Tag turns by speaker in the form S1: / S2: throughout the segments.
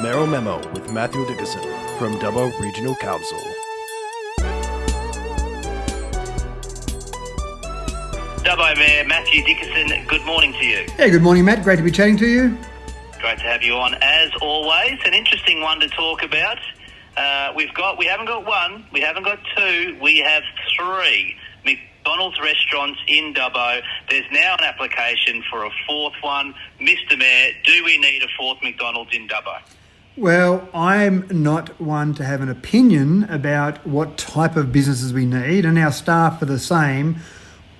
S1: Mayoral Memo with Matthew Dickerson from Dubbo Regional Council.
S2: Dubbo Mayor Matthew Dickerson, good morning to you.
S3: Yeah, good morning, Matt. Great to be chatting to you.
S2: Great to have you on as always. An interesting one to talk about. We haven't got one, we haven't got two, we have three McDonald's restaurants in Dubbo. There's now an application for a fourth one. Mr. Mayor, do we need a fourth McDonald's in Dubbo?
S3: Well, I'm not one to have an opinion about what type of businesses we need, and our staff are the same.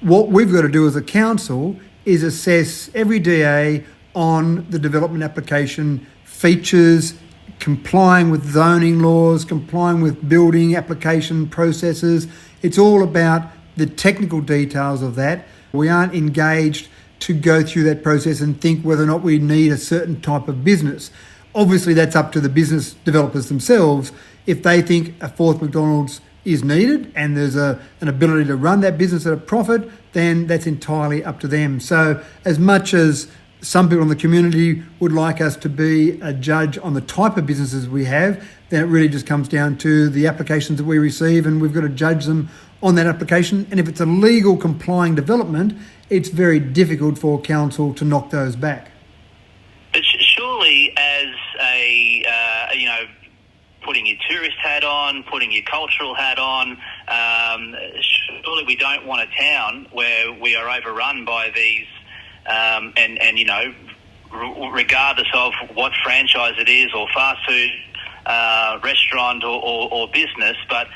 S3: What we've got to do as a council is assess every DA on the development application features, complying with zoning laws, complying with building application processes. It's all about the technical details of that. We aren't engaged to go through that process and think whether or not we need a certain type of business. Obviously, that's up to the business developers themselves. If they think a fourth McDonald's is needed and there's an ability to run that business at a profit, then that's entirely up to them. So as much as some people in the community would like us to be a judge on the type of businesses we have, then it really just comes down to the applications that we receive, and we've got to judge them on that application. And if it's a legal complying development, it's very difficult for council to knock those back.
S2: But surely as putting your tourist hat on, putting your cultural hat on, surely we don't want a town where we are overrun by these regardless of what franchise it is or fast food restaurant or business. But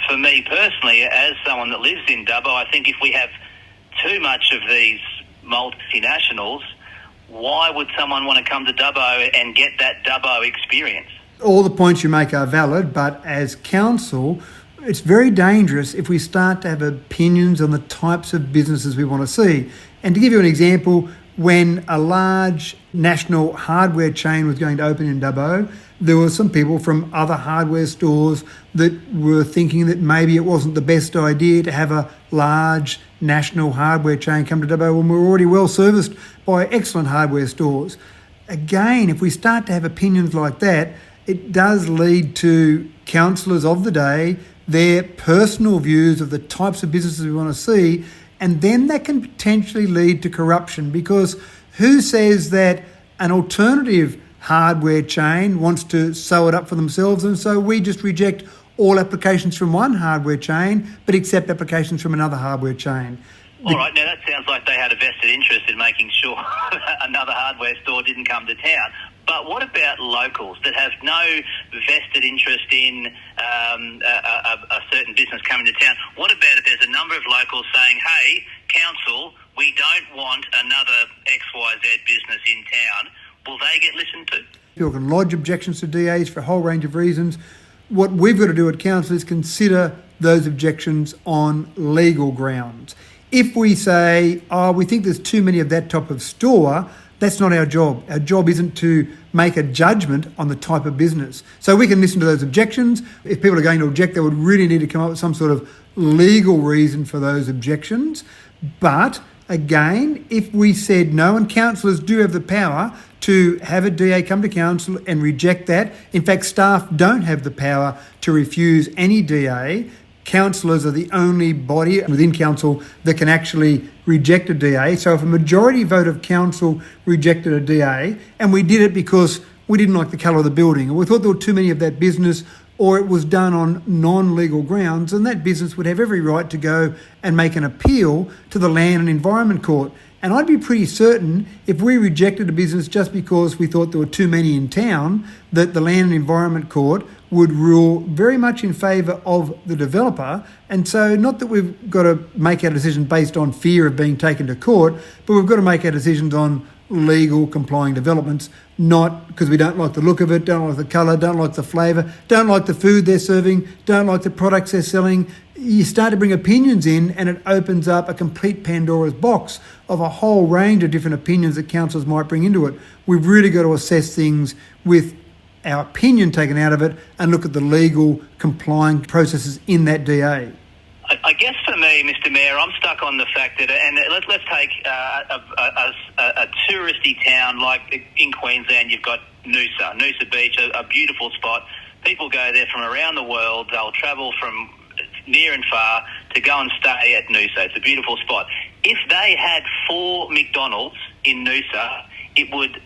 S2: for me personally, as someone that lives in Dubbo, I think if we have too much of these multinationals, why would someone want to come to Dubbo and get that Dubbo experience?
S3: All the points you make are valid, but as council, it's very dangerous if we start to have opinions on the types of businesses we want to see. And to give you an example, when a large national hardware chain was going to open in Dubbo, there were some people from other hardware stores that were thinking that maybe it wasn't the best idea to have a large national hardware chain come to Dubbo when we're already well serviced by excellent hardware stores. Again, if we start to have opinions like that, it does lead to councillors of the day, their personal views of the types of businesses we want to see, and then that can potentially lead to corruption, because who says that an alternative hardware chain wants to sew it up for themselves, and so we just reject all applications from one hardware chain but accept applications from another hardware chain?
S2: All right, now that sounds like they had a vested interest in making sure another hardware store didn't come to town. But what about locals that have no vested interest in a certain business coming to town? What about if there's a number of locals saying, hey, council, we don't want another XYZ business in town? Will they get listened to?
S3: People can lodge objections to DAs for a whole range of reasons. What we've got to do at council is consider those objections on legal grounds. If we say, we think there's too many of that type of store, that's not our job. Our job isn't to make a judgment on the type of business. So we can listen to those objections. If people are going to object, they would really need to come up with some sort of legal reason for those objections. But again, if we said no, and councillors do have the power to have a DA come to council and reject that. In fact, staff don't have the power to refuse any DA. Councillors are the only body within council that can actually reject a DA. So if a majority vote of council rejected a DA, and we did it because we didn't like the colour of the building, or we thought there were too many of that business, or it was done on non-legal grounds, then that business would have every right to go and make an appeal to the Land and Environment Court. And I'd be pretty certain if we rejected a business just because we thought there were too many in town, that the Land and Environment Court would rule very much in favour of the developer. And so not that we've got to make our decision based on fear of being taken to court, but we've got to make our decisions on legal complying developments, not because we don't like the look of it, don't like the colour, don't like the flavour, don't like the food they're serving, don't like the products they're selling. You start to bring opinions in, and it opens up a complete Pandora's box of a whole range of different opinions that councillors might bring into it. We've really got to assess things with our opinion taken out of it and look at the legal complying processes in that DA.
S2: I guess for me, Mr. Mayor, I'm stuck on the fact that, and let's take a touristy town like in Queensland, you've got Noosa Beach, a beautiful spot. People go there from around the world. They'll travel from near and far to go and stay at Noosa. It's a beautiful spot. If they had 4 McDonald's in Noosa, it would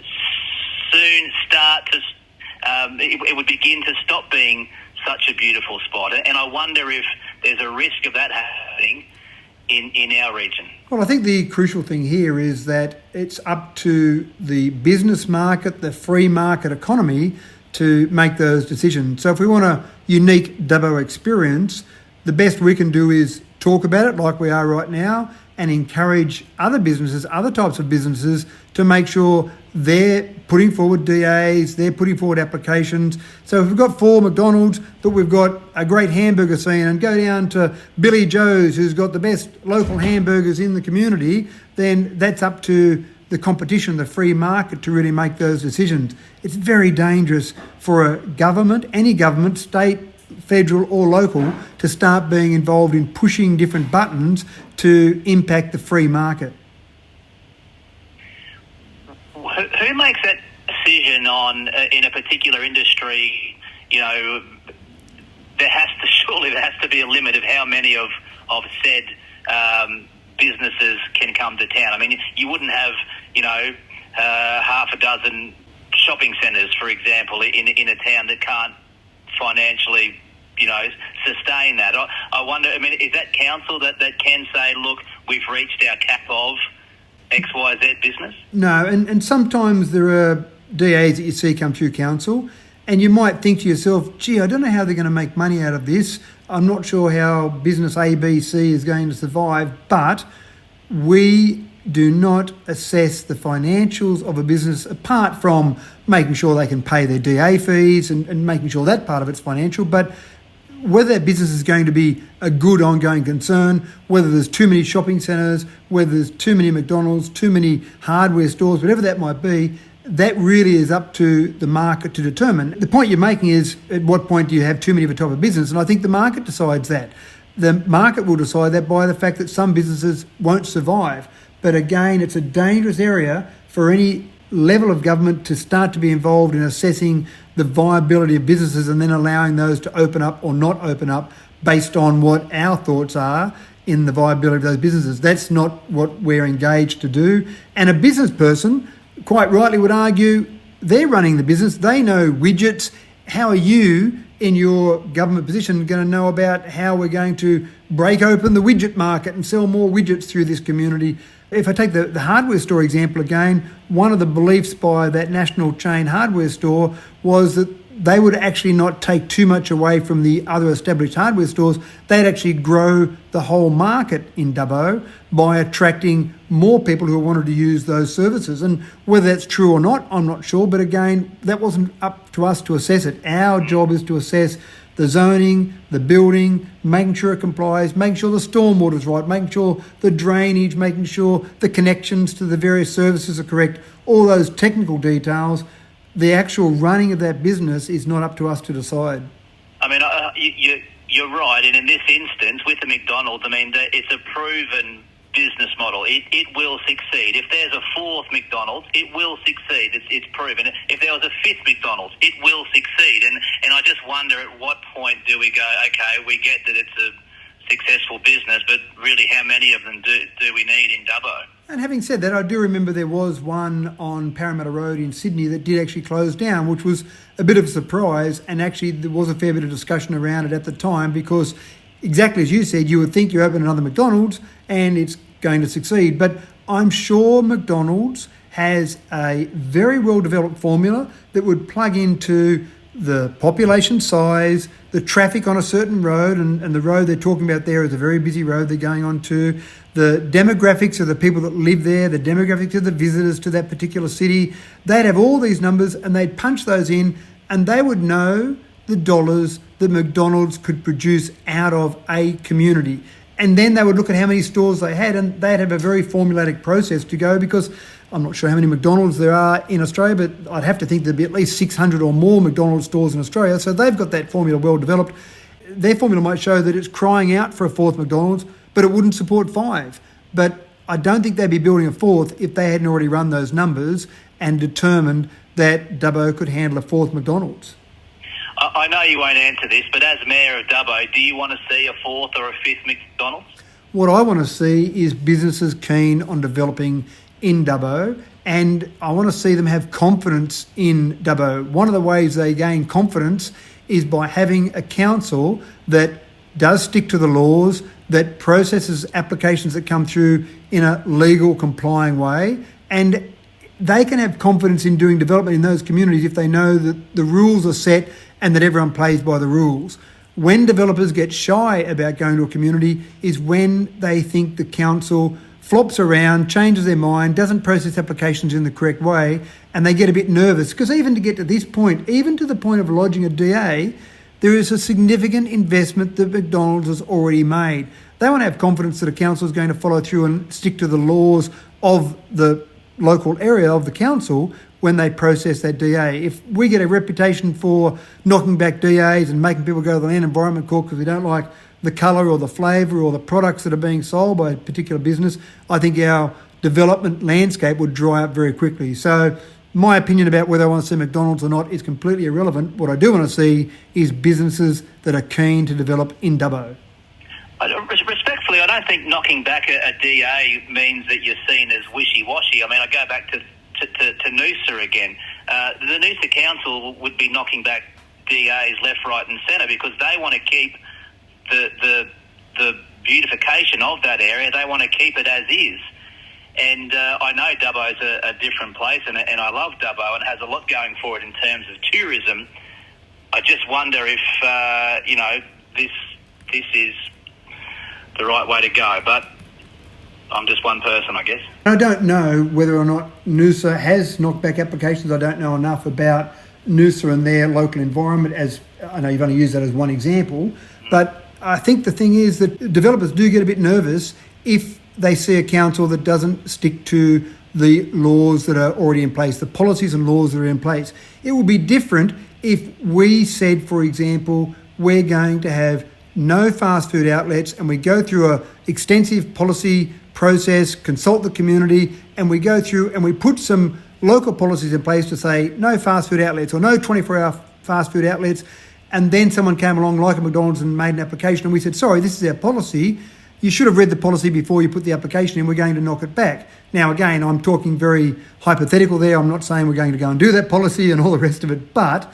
S2: soon start to, it would begin to stop being such a beautiful spot. And I wonder if there's a risk of that happening in our region.
S3: Well, I think the crucial thing here is that it's up to the business market, the free market economy, to make those decisions. So if we want a unique Dubbo experience, the best we can do is talk about it like we are right now and encourage other businesses, other types of businesses, to make sure they're putting forward DAs, they're putting forward applications. So if we've got 4 McDonald's, but we've got a great hamburger scene, and go down to Billy Joe's, who's got the best local hamburgers in the community, then that's up to the competition, the free market, to really make those decisions. It's very dangerous for a government, any government, state, federal or local, to start being involved in pushing different buttons to impact the free market.
S2: Who makes that decision on in a particular industry? You know, there has to be a limit of how many of said businesses can come to town. I mean, you wouldn't have, half a dozen shopping centres, for example, in a town that can't financially, sustain that. I wonder, is that council that can say, look, we've reached our cap of XYZ business?
S3: No, and sometimes there are DAs that you see come through council, and you might think to yourself, gee, I don't know how they're going to make money out of this. I'm not sure how business ABC is going to survive, but we do not assess the financials of a business apart from making sure they can pay their DA fees and making sure that part of it's financial. But whether that business is going to be a good ongoing concern, whether there's too many shopping centres, whether there's too many McDonald's, too many hardware stores, whatever that might be, that really is up to the market to determine. The point you're making is, at what point do you have too many of a type of business? And I think the market decides that. The market will decide that by the fact that some businesses won't survive. But again, it's a dangerous area for any level of government to start to be involved in assessing the viability of businesses and then allowing those to open up or not open up based on what our thoughts are in the viability of those businesses. That's not what we're engaged to do. And a business person quite rightly would argue they're running the business, they know widgets. How are you in your government position going to know about how we're going to break open the widget market and sell more widgets through this community? If I take the hardware store example again, one of the beliefs by that national chain hardware store was that they would actually not take too much away from the other established hardware stores. They'd actually grow the whole market in Dubbo by attracting more people who wanted to use those services. And whether that's true or not, I'm not sure. But again, that wasn't up to us to assess it. Our job is to assess the zoning, the building, making sure it complies, making sure the stormwater's right, making sure the drainage, making sure the connections to the various services are correct, all those technical details. The actual running of that business is not up to us to decide.
S2: You're right, and in this instance, with the McDonald's, it's a proven business model. It will succeed. If there's a 4th McDonald's, it will succeed. It's proven. If there was a 5th McDonald's, it will succeed. And I just wonder at what point do we go, okay, we get that it's a successful business, but really how many of them do we need in Dubbo?
S3: And having said that, I do remember there was one on Parramatta Road in Sydney that did actually close down, which was a bit of a surprise. And actually there was a fair bit of discussion around it at the time because exactly as you said, you would think you open another McDonald's and it's going to succeed. But I'm sure McDonald's has a very well-developed formula that would plug into the population size, the traffic on a certain road, and the road they're talking about there is a very busy road they're going on to, the demographics of the people that live there, the demographics of the visitors to that particular city. They'd have all these numbers and they'd punch those in and they would know the dollars that McDonald's could produce out of a community. And then they would look at how many stores they had and they'd have a very formulaic process to go, because I'm not sure how many McDonald's there are in Australia, but I'd have to think there'd be at least 600 or more McDonald's stores in Australia. So they've got that formula well developed. Their formula might show that it's crying out for a 4th McDonald's, but it wouldn't support 5. But I don't think they'd be building a fourth if they hadn't already run those numbers and determined that Dubbo could handle a fourth McDonald's.
S2: I know you won't answer this, but as Mayor of Dubbo, do you want to see a fourth or a fifth McDonald's?
S3: What I want to see is businesses keen on developing in Dubbo, and I want to see them have confidence in Dubbo. One of the ways they gain confidence is by having a council that does stick to the laws, that processes applications that come through in a legal, complying way, and they can have confidence in doing development in those communities if they know that the rules are set and that everyone plays by the rules. When developers get shy about going to a community is when they think the council flops around, changes their mind, doesn't process applications in the correct way, and they get a bit nervous. Because even to get to this point, even to the point of lodging a DA, there is a significant investment that McDonald's has already made. They want to have confidence that a council is going to follow through and stick to the laws of the local area of the council when they process that DA. If we get a reputation for knocking back DAs and making people go to the Land Environment Court because we don't like the colour or the flavour or the products that are being sold by a particular business, I think our development landscape would dry up very quickly. So my opinion about whether I want to see McDonald's or not is completely irrelevant. What I do want to see is businesses that are keen to develop in Dubbo.
S2: Respectfully, I don't think knocking back a DA means that you're seen as wishy-washy. I mean, I go back to Noosa again. The Noosa Council would be knocking back DAs left, right and centre because they want to keep the beautification of that area. They want to keep it as is. And I know Dubbo's a different place, and I love Dubbo, and it has a lot going for it in terms of tourism. I just wonder if this is the right way to go, but I'm just one person, I guess.
S3: I don't know whether or not Noosa has knocked back applications. I don't know enough about Noosa and their local environment, as I know you've only used that as one example, but I think the thing is that developers do get a bit nervous if they see a council that doesn't stick to the laws that are already in place, the policies and laws that are in place. It would be different if we said, for example, we're going to have no fast food outlets and we go through an extensive policy process, consult the community, and we go through and we put some local policies in place to say no fast food outlets or no 24-hour fast food outlets, and then someone came along like a McDonald's and made an application and we said, sorry, this is our policy. You should have read the policy before you put the application in. We're going to knock it back. Now, again, I'm talking very hypothetical there. I'm not saying we're going to go and do that policy and all the rest of it. But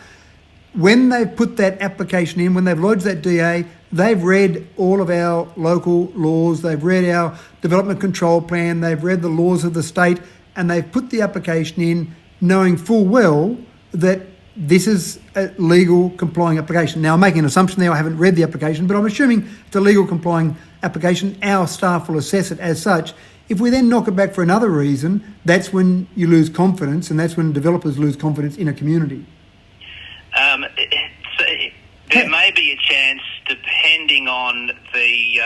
S3: when they've put that application in, when they've lodged that DA, they've read all of our local laws. They've read our development control plan. They've read the laws of the state, and they've put the application in knowing full well that this is a legal complying application. Now, I'm making an assumption there. I haven't read the application, but I'm assuming it's a legal complying application. Our staff will assess it as such. If we then knock it back for another reason, that's when you lose confidence, and that's when developers lose confidence in a community.
S2: There may be a chance, depending on the...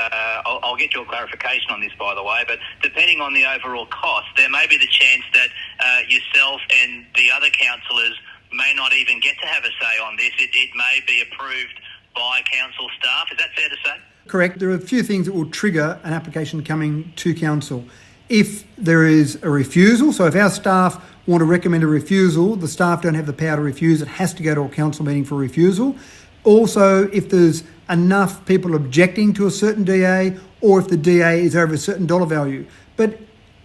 S2: I'll get your clarification on this, by the way, but depending on the overall cost, there may be the chance that yourself and the other councillors may not even get to have a say on this. It may be approved by council staff. Is that fair to say?
S3: Correct. There are a few things that will trigger an application coming to council. If there is a refusal, so if our staff want to recommend a refusal, the staff don't have the power to refuse. It has to go to a council meeting for refusal. Also, if there's enough people objecting to a certain DA, or if the DA is over a certain dollar value. But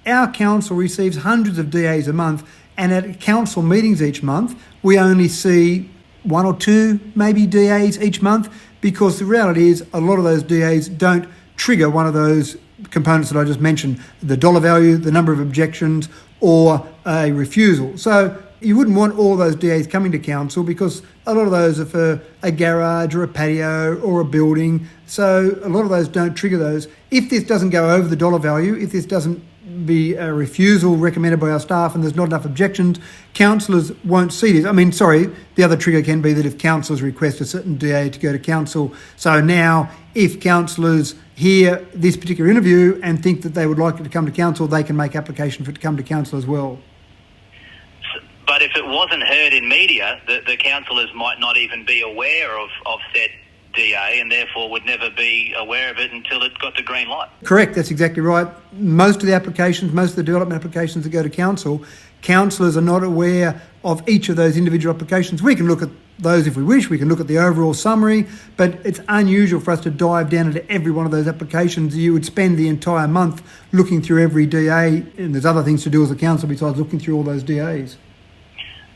S3: our council receives hundreds of DAs a month, and at council meetings each month, we only see one or two, maybe DAs each month, because the reality is a lot of those DAs don't trigger one of those components that I just mentioned, the dollar value, the number of objections, or a refusal. So you wouldn't want all those DAs coming to council because a lot of those are for a garage or a patio or a building. So a lot of those don't trigger those. If this doesn't go over the dollar value, if this doesn't be a refusal recommended by our staff and there's not enough objections, councillors won't see this. The other trigger can be that if councillors request a certain DA to go to council. So now if councillors hear this particular interview and think that they would like it to come to council, they can make application for it to come to council as well.
S2: But if it wasn't heard in media, the councillors might not even be aware of said DA and therefore would never be aware of it until it got the green light.
S3: Correct, that's exactly right. Most of the applications, most of the development applications that go to council, councillors are not aware of each of those individual applications. We can look at those if we wish, we can look at the overall summary, but it's unusual for us to dive down into every one of those applications. You would spend the entire month looking through every DA, and there's other things to do as a council besides looking through all those DAs.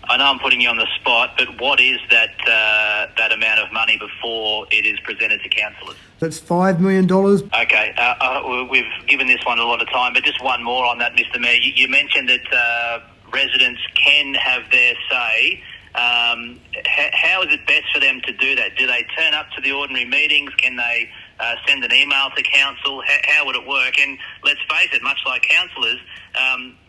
S2: I know I'm putting you on the spot, but what is that that amount of money before it is presented to councillors?
S3: That's $5 million.
S2: Okay, we've given this one a lot of time, but just one more on that, Mr Mayor. You mentioned that residents can have their say. How is it best for them to do that? Do they turn up to the ordinary meetings? Can they send an email to council? How would it work? And let's face it, much like councillors,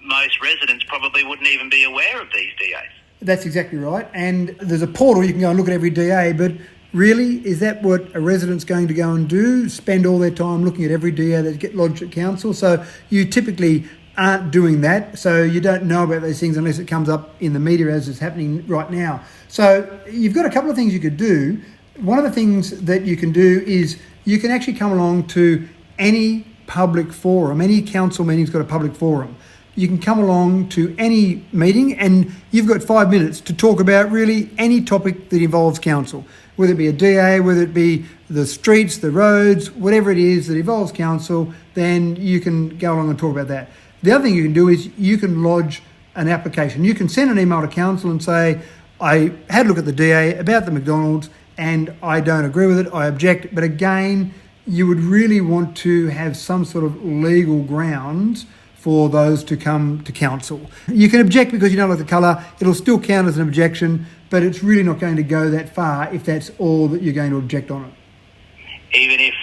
S2: most residents probably wouldn't even be aware of these DAs.
S3: That's exactly right. And there's a portal you can go and look at every DA, but really, is that what a resident's going to go and do? Spend all their time looking at every DA that get lodged at council? So you typically aren't doing that, so you don't know about those things unless it comes up in the media as it's happening right now. So you've got a couple of things you could do. One of the things that you can do is you can actually come along to any public forum. Any council meeting's got a public forum. You can come along to any meeting and you've got 5 minutes to talk about really any topic that involves council, whether it be a DA, whether it be the streets, the roads, whatever it is that involves council, then you can go along and talk about that. The other thing you can do is you can lodge an application. You can send an email to council and say, I had a look at the DA about the McDonald's and I don't agree with it, I object. But again, you would really want to have some sort of legal grounds for those to come to council. You can object because you don't like the colour, it'll still count as an objection, but it's really not going to go that far if that's all that you're going to object on it.
S2: Even if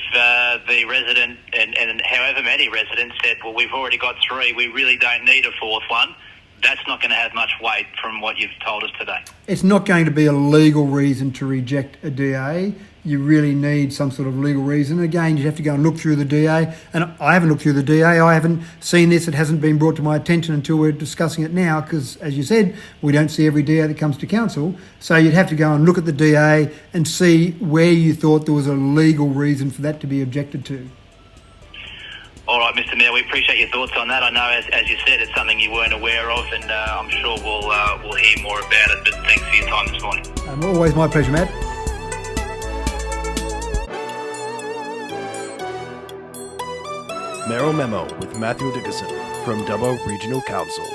S2: the resident and however many residents said, well, we've already got 3, we really don't need a 4th one, that's not going to have much weight from what you've told us today. It's
S3: not going to be a legal reason to reject a DA. You really need some sort of legal reason. Again, you have to go and look through the DA. And I haven't looked through the DA. I haven't seen this. It hasn't been brought to my attention until we're discussing it now because, as you said, we don't see every DA that comes to council. So you'd have to go and look at the DA and see where you thought there was a legal reason for that to be objected to.
S2: All right, Mr Mayor, we appreciate your thoughts on that. I know, as you said, it's something you weren't aware of, and I'm sure we'll hear more about it. But thanks for your time this morning.
S3: Always my pleasure, Matt.
S1: Mayoral Memo with Matthew Dickinson from Dubbo Regional Council.